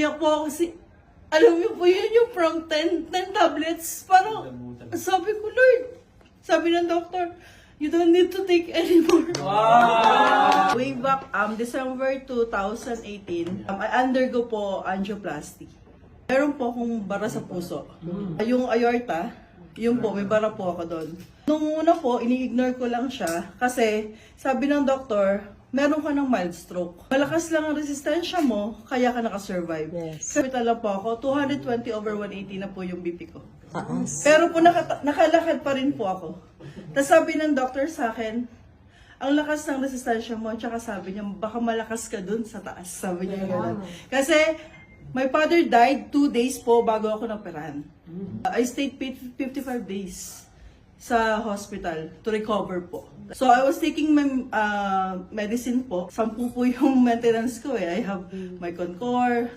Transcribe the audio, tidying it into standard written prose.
umiyak po ako kasi, alam niyo po yun yung from 10 tablets. Parang, sabi ko, Lord, sabi ng doctor, you don't need to take anymore. Wow! Way back, December 2018, I undergo po angioplasty. Meron po akong bara sa puso. Yung aorta, yun po, may bara po ako doon. Nung una po, ini-ignore ko lang siya kasi sabi ng doktor, meron ka ng mild stroke. Malakas lang ang resistensya mo, kaya ka nakasurvive. Yes. Sa hospital lang po ako, 220/180 na po yung BP ko. Pero po nakalakad pa rin po ako. Tapos sabi ng doctor sa akin, ang lakas ng resistensya mo, tsaka sabi niya, baka malakas ka dun sa taas. Sabi niya gano'n. Kasi my father died 2 days po bago ako naperahan. I stayed 55 days sa hospital to recover po. So I was taking my medicine po. 10 po yung maintenance ko eh. I have my Concor,